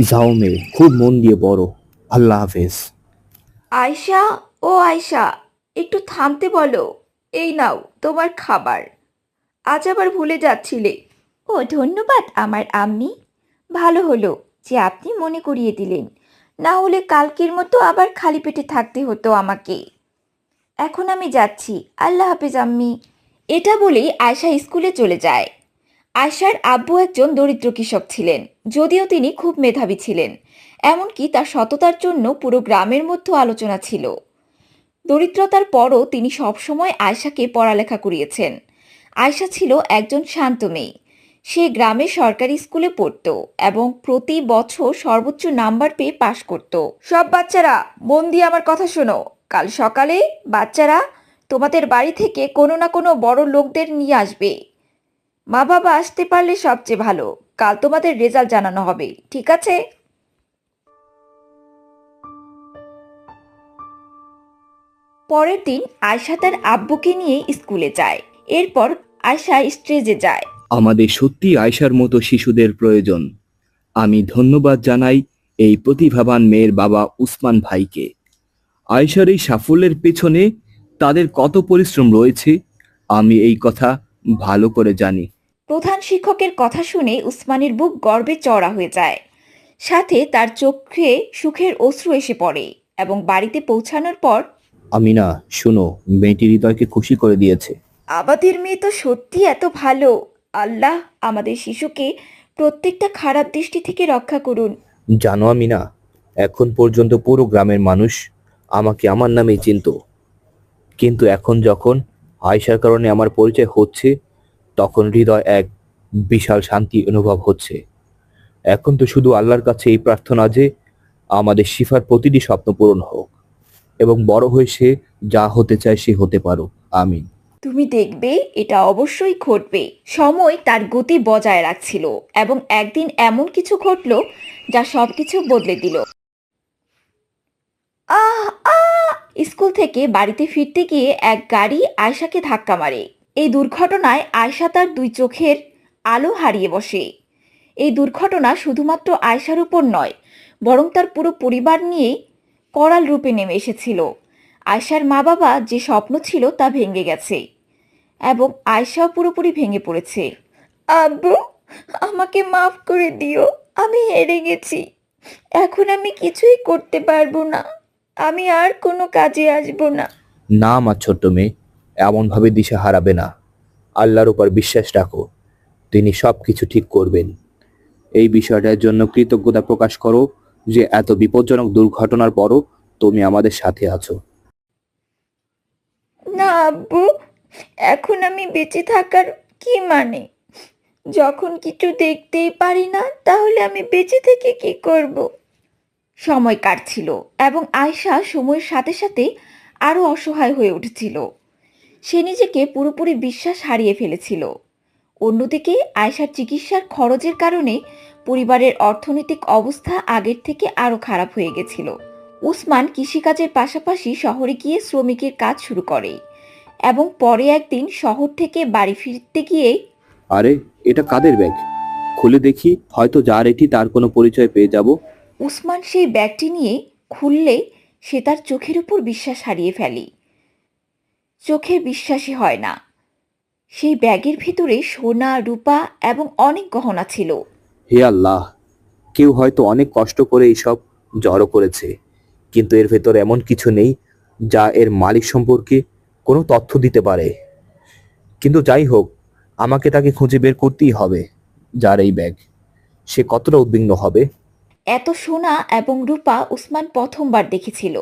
যাও মেয়ে, খুব মন দিয়ে পড়ো। আল্লাহ হাফেজ। আয়শা, ও আয়শা, একটু থামতে বলো। এই নাও তোমার খাবার। আজ আবার ভুলে যাচ্ছিলে। ও ধন্যবাদ আমার আম্মি। ভালো হলো যে আপনি মনে করিয়ে দিলেন, না হলে কালকের মতো আবার খালি পেটে থাকতে হতো আমাকে। এখন আমি যাচ্ছি, আল্লাহ হাফেজ আম্মি। এটা বলেই আয়শা স্কুলে চলে যায়। আয়শার আব্বু একজন দরিদ্র কৃষক ছিলেন, যদিও তিনি খুব মেধাবী ছিলেন। এমনকি তার সততার জন্য পুরো গ্রামের মধ্যে আলোচনা ছিল। দরিদ্রতার পরও তিনি সবসময় আয়শাকে পড়ালেখা করিয়েছেন। আয়শা ছিল একজন শান্ত মেয়ে। সে গ্রামের সরকারি স্কুলে পড়ত এবং প্রতি বছর সর্বোচ্চ নাম্বার পেয়ে পাশ করত। সব বাচ্চারা মন দিয়ে আমার কথা শোনো। কাল সকালে বাচ্চারা তোমাদের বাড়ি থেকে কোনো না কোনো বড় লোকদের নিয়ে আসবে। মা বাবা আসতে পারলে সবচেয়ে ভালো। কাল তোমাদের রেজাল্ট জানানো হবে, ঠিক আছে? পরের দিন আয়শা তার আব্বুকে নিয়ে স্কুলে যায়। এরপর আয়শা স্টেজে যায়। আমাদের সত্যি আয়শার মতো শিশুদের প্রয়োজন। আমি ধন্যবাদ জানাই এই প্রতিভাবান মেয়ের বাবা উসমান ভাইকে। আয়শার এই সাফল্যের পেছনে তাদের কত পরিশ্রম রয়েছে আমি এই কথা ভালো করে জানি। প্রধান শিক্ষকের কথা শুনে উসমানের বুক গর্বে চড়া হয়ে যায়। সাথে তার চোখে সুখের অশ্রু এসে পড়ে এবং বাড়িতে পৌঁছানোর পর, আমিনা, শোনো, মেয়েটি হৃদয়কে খুশি করে দিয়েছে। আমাদের মেয়ে তো সত্যি এত ভালো। আল্লাহ আমাদের শিশুকে প্রত্যেকটা খারাপ দৃষ্টি থেকে রক্ষা করুন। জানো আমিনা, এখন পর্যন্ত পুরো গ্রামের মানুষ আমাকে আমার নামেই চিনতো, কিন্তু এখন যখন আয়শার কারণে আমার পরিচয় হচ্ছে, তখন হৃদয় এক বিশাল শান্তি অনুভব হচ্ছে। এখন তো শুধু আল্লাহর কাছে এই প্রার্থনা যে আমাদের শিফার প্রতিটি স্বপ্ন পূরণ হোক এবং বড় হয়ে সে যা হতে চায় সে হতে পারো। আমিন। তুমি দেখবে এটা অবশ্যই ঘটবে। সময় তার গতি বজায় রাখছিল এবং একদিন এমন কিছু ঘটল যা সবকিছু বদলে দিল। আহ আহ স্কুল থেকে বাড়িতে ফিরতে গিয়ে এক গাড়ি আয়শাকে ধাক্কা মারে। এই দুর্ঘটনায় আয়শা তার দুই চোখের আলো হারিয়ে বসে। এই দুর্ঘটনা শুধুমাত্র আয়শার উপর নয়, বরং তার পুরো পরিবার নিয়ে করাল রূপে নেমে এসেছিল। আয়শার মা বাবা যে স্বপ্ন ছিল তা ভেঙে গেছে এবং আয়শাও পুরোপুরি ভেঙে পড়েছে। আব্বু, আমাকে মাফ করে দিও। আমি হেরে গেছি। এখন আমি কিছুই করতে পারবো না। আমি আর কোনো কাজে আসবো না। না আমার ছোট্ট মেয়ে, এমনভাবে দিশা হারাবে না। আল্লাহর উপর বিশ্বাস রাখো, তিনি সব কিছু ঠিক করবেন। এই বিষয়টার জন্য কৃতজ্ঞতা প্রকাশ করো যে এত বিপজ্জনক দুর্ঘটনার পরও তুমি আমাদের সাথে আছো। না আব্বু, এখন আমি বেঁচে থাকার কি মানে? যখন কিছু দেখতেই পারি না, তাহলে আমি বেঁচে থেকে কি করব? সময় কাটছিল এবং আয়শা সময়ের সাথে সাথে আরও অসহায় হয়ে উঠেছিল। সে নিজেকে পুরোপুরি বিশ্বাস হারিয়ে ফেলেছিল। অন্যদিকে আয়শার চিকিৎসার খরচের কারণে পরিবারের অর্থনৈতিক অবস্থা আগের থেকে আরও খারাপ হয়ে গেছিল। উসমান কৃষিকাজের পাশাপাশি শহরে গিয়ে শ্রমিকের কাজ শুরু করে এবং পরে একদিন শহর থেকে বাড়ি ফিরতে গিয়ে, আরে, এটা কাদের ব্যাগ? খুলে দেখি, হয়তো যার এটি তার কোনো পরিচয় পেয়ে যাব। উসমান সেই ব্যাগটি নিয়ে খুললে সে তার চোখের উপর বিশ্বাস হারিয়ে ফেলে। চোখের বিশ্বাসই হয় না। সেই ব্যাগের ভিতরে সোনা, রূপা এবং অনেক গহনা ছিল। হে আল্লাহ, কেউ হয়তো অনেক কষ্ট করে এইসব জড়ো করেছে, কিন্তু এর ভেতর এমন কিছু নেই যা এর মালিক সম্পর্কে কোনো তথ্য দিতে পারে। কিন্তু যাই হোক, আমাকে তাকে খুঁজে বের করতেই হবে। যার এই ব্যাগ, সে কতটা উদ্বিগ্ন হবে। এত সোনা এবং রূপা উসমান প্রথমবার দেখেছিল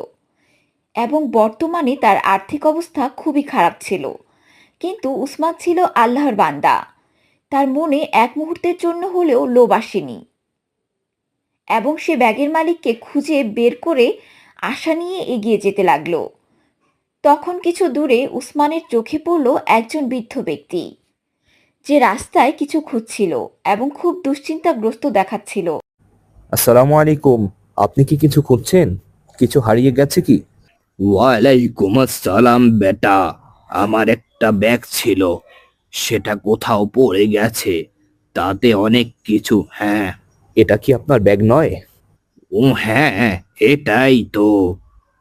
এবং বর্তমানে তার আর্থিক অবস্থা খুবই খারাপ ছিল। কিন্তু উসমান ছিল আল্লাহর বান্দা। তার মনে এক মুহূর্তের জন্য হলেও লোভ আসেনি এবং সে ব্যাগের মালিককে খুঁজে বের করে আশা নিয়ে এগিয়ে যেতে লাগলো। তখন কিছু দূরে উসমানের চোখে পড়ল একজন বৃদ্ধ ব্যক্তি, যে রাস্তায় কিছু খুঁজছিল এবং খুব দুশ্চিন্তাগ্রস্ত দেখাচ্ছিল। আসসালামু আলাইকুম। আপনি কি কিছু খুঁজছেন? কিছু হারিয়ে গেছে কি? ওয়ালাইকুম আসসালাম বেটা। আমার একটা ব্যাগ ছিল, সেটা কোথাও পড়ে গেছে। তাতে অনেক কিছু। হ্যাঁ, এটা কি আপনার ব্যাগ নয়? ও হ্যাঁ, এটাই তো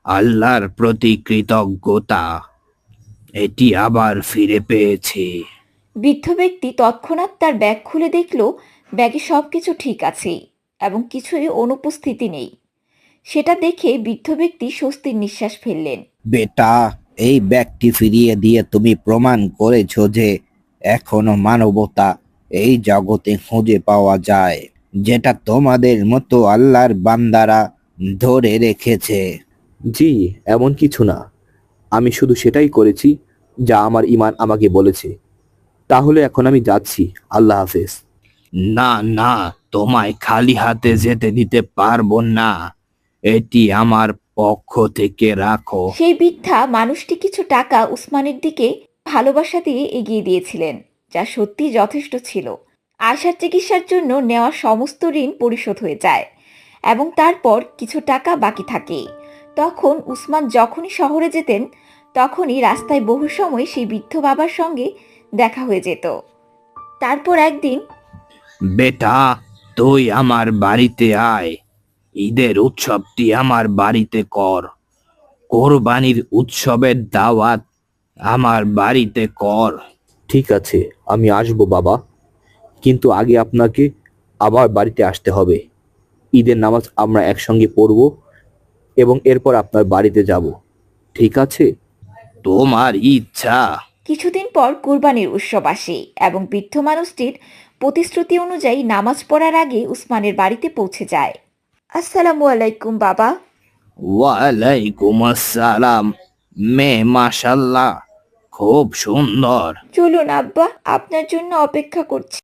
আল্লাহর প্রতি কৃতজ্ঞতা, এটি আবার ফিরে পেয়েছি। বৃদ্ধ ব্যক্তি তৎক্ষণাৎ তার ব্যাগ খুলে দেখল ব্যাগে সব কিছু ঠিক আছে এবং কিছুই অনুপস্থিতি নেই। সেটা দেখে বৃদ্ধ ব্যক্তি স্বস্তির নিঃশ্বাস ফেললেন। বেটা, এই ব্যাগটি ফিরিয়ে দিয়ে তুমি প্রমাণ করেছো যে এখনো মানবতা এই জগতে খুঁজে পাওয়া যায়, যেটা তোমাদের মতো আল্লাহর বান্দারা ধরে রেখেছে। জি, এমন কিছু না। আমি শুধু সেটাই করেছি যা আমার ঈমান আমাকে বলেছে। তাহলে এখন আমি যাচ্ছি। আল্লাহ হাফেজ। না না, তোমায় খালি হাতে যেতে দিতে পারবো না, এটি আমার পক্ষ থেকে রাখো। সেই বৃদ্ধা মানুষটি কিছু টাকা উসমানের দিকে ভালোবাসা দিয়ে এগিয়ে দিয়েছিলেন, যা সত্যি যথেষ্ট ছিল। আয়শার চিকিৎসার জন্য নেওয়া সমস্ত ঋণ পরিশোধ হয়ে যায় এবং তারপর কিছু টাকা বাকি থাকে। তখন উসমান যখনই শহরে যেতেন তখনই রাস্তায় বহু সময় সেই বৃদ্ধ বাবার সঙ্গে দেখা হয়ে যেত। তারপর একদিন বেটা, তুই আমার বাড়িতে আয়, ঈদের উৎসবটি আমার বাড়িতে কর, কোরবানির উৎসবের দাওয়াত আমার বাড়িতে কর। ঠিক আছে, আমি আসবো বাবা, কিন্তু আগে আপনাকে আবার বাড়িতে আসতে হবে। ঈদের নামাজ আমরা একসঙ্গে পড়ব এবং এরপর আপনার বাড়িতে যাব। ঠিক আছে? তোমার ইচ্ছা। কিছুদিন পর কুরবানির উৎসব আসে এবং বৃদ্ধ মানুষটির প্রতিশ্রুতি অনুযায়ী নামাজ পড়ার আগে উসমানের বাড়িতে পৌঁছে যায়। আসসালামু আলাইকুম বাবা। ওয়ালাইকুম আসসালাম। মেয়ে মাশাল্লাহ, খুব সুন্দর। চলুন আব্বা, আপনার জন্য অপেক্ষা করছি।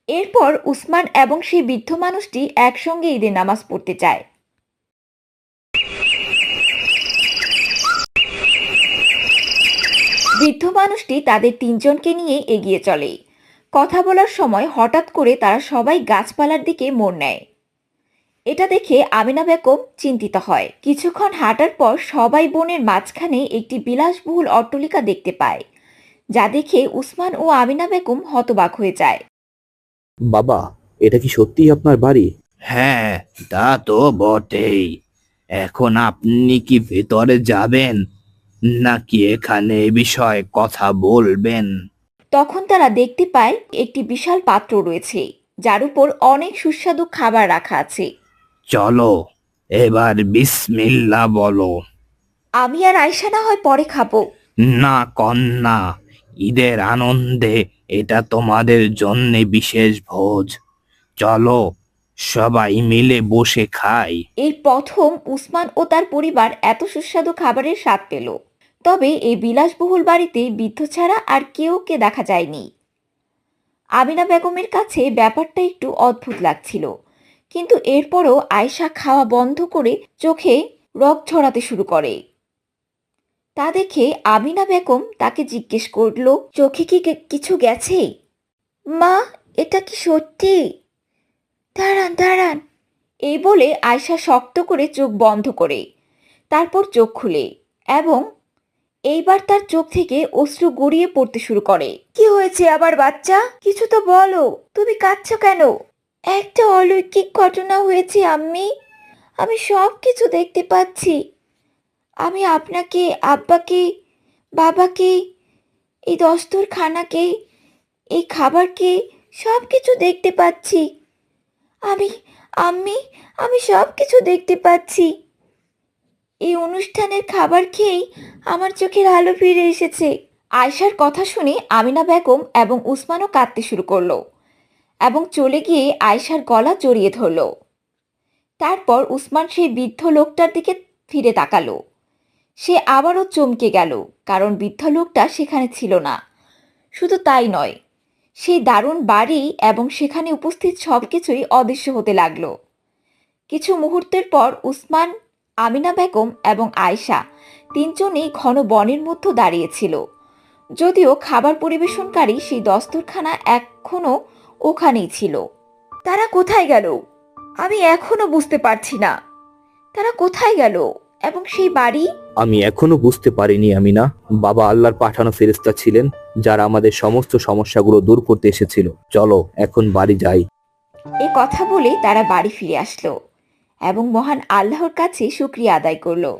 এরপর উসমান এবং সেই বৃদ্ধ মানুষটি একসঙ্গে ঈদের নামাজ পড়তে যায়। বৃদ্ধ মানুষটি তাদের তিনজনকে নিয়ে এগিয়ে চলে। কথা বলার সময় হঠাৎ করে তারা সবাই গাছপালার দিকে মোড় নেয়। এটা দেখে আমিনা বেগম চিন্তিত হয়। কিছুক্ষণ হাঁটার পর সবাই বনের মাঝখানে একটি বিলাসবহুল অট্টালিকা দেখতে পায়, যা দেখে উসমান ও আমিনা বেগম হতবাক হয়ে যায়। বাবা, এটা কি সত্যিই আপনার বাড়ি? হ্যাঁ, তা তো বটেই। এখন আপনি কি ভেতরে যাবেন নাকি এখানে এ বিষয়ে কথা বলবেন? তখন তারা দেখতে পায় একটি বিশাল পাত্র রয়েছে, যার উপর অনেক সুস্বাদু খাবার রাখা আছে। চলো, এবার বিসমিল্লাহ বলো। আমি আর আয়শা না হয় পরে খাবো। না কন্যা, ঈদের আনন্দে এটা তোমাদের জন্য বিশেষ ভোজ। চলো, সবাই মিলে বসে খাই। এই প্রথম উসমান ও তার পরিবার এত সুস্বাদু খাবারের স্বাদ পেল। তবে এই বিলাসবহুল বাড়িতে বৃদ্ধ ছাড়া আর কেউকে দেখা যায়নি। আমিনা বেগমের কাছে ব্যাপারটা একটু অদ্ভুত লাগছিল, কিন্তু এরপরও আয়শা খাওয়া বন্ধ করে চোখে রক্ত ঝরাতে শুরু করে। তা দেখে আমিনা বেগম তাকে জিজ্ঞেস করলো, চোখে কি কিছু গেছে? মা, এটা কি সত্যি? দাঁড়ান দাঁড়ান, এই বলে আয়শা শক্ত করে চোখ বন্ধ করে তারপর চোখ খুলে এবং এইবার তার চোখ থেকে অশ্রু গড়িয়ে পড়তে শুরু করে। কি হয়েছে আবার বাচ্চা? কিছু তো বলো, তুমি কাঁদছো কেন? একটা অলৌকিক ঘটনা হয়েছে আম্মি, আমি সব কিছু দেখতে পাচ্ছি। আমি আপনাকে, আব্বাকে, বাবাকে, এই দস্তরখানাকে, এই খাবারকে, সব কিছু দেখতে পাচ্ছি। আমি আম্মি, আমি সব কিছু দেখতে পাচ্ছি। এই অনুষ্ঠানের খাবার খেয়েই আমার চোখের আলো ফিরে এসেছে। আয়শার কথা শুনে আমিনা বেগম এবং উসমানও কাঁদতে শুরু করলো এবং চলে গিয়ে আয়শার গলা জড়িয়ে ধরল। তারপর উসমান সেই বৃদ্ধ লোকটার দিকে ফিরে তাকালো। সে আবারও চমকে গেল, কারণ বৃদ্ধ লোকটা সেখানে ছিল না। শুধু তাই নয়, সেই দারুণ বাড়ি এবং সেখানে উপস্থিত সবকিছুই অদৃশ্য হতে লাগলো। কিছু মুহূর্তের পর উসমান, আমিনা বেগম এবং আয়শা তিনজনেই ঘন বনের মধ্যে দাঁড়িয়েছিল। যদিও খাবার পরিবেশনকারী সেই দস্তরখানা এখনো ওখানেই ছিল। তারা কোথায় গেল? আমি এখনো বুঝতে পারছি না। তারা কোথায় গেল? এবং সেই বাড়ি? আমি এখনো বুঝতে পারিনি আমিনা। বাবা আল্লাহর পাঠানো ফেরেশতা ছিলেন, যারা আমাদের সমস্ত সমস্যাগুলো দূর করতে এসেছিল। চলো এখন বাড়ি যাই। এ কথা বলে তারা বাড়ি ফিরে আসলো এবং মহান আল্লাহর কাছে শুকরিয়া আদায় করলো।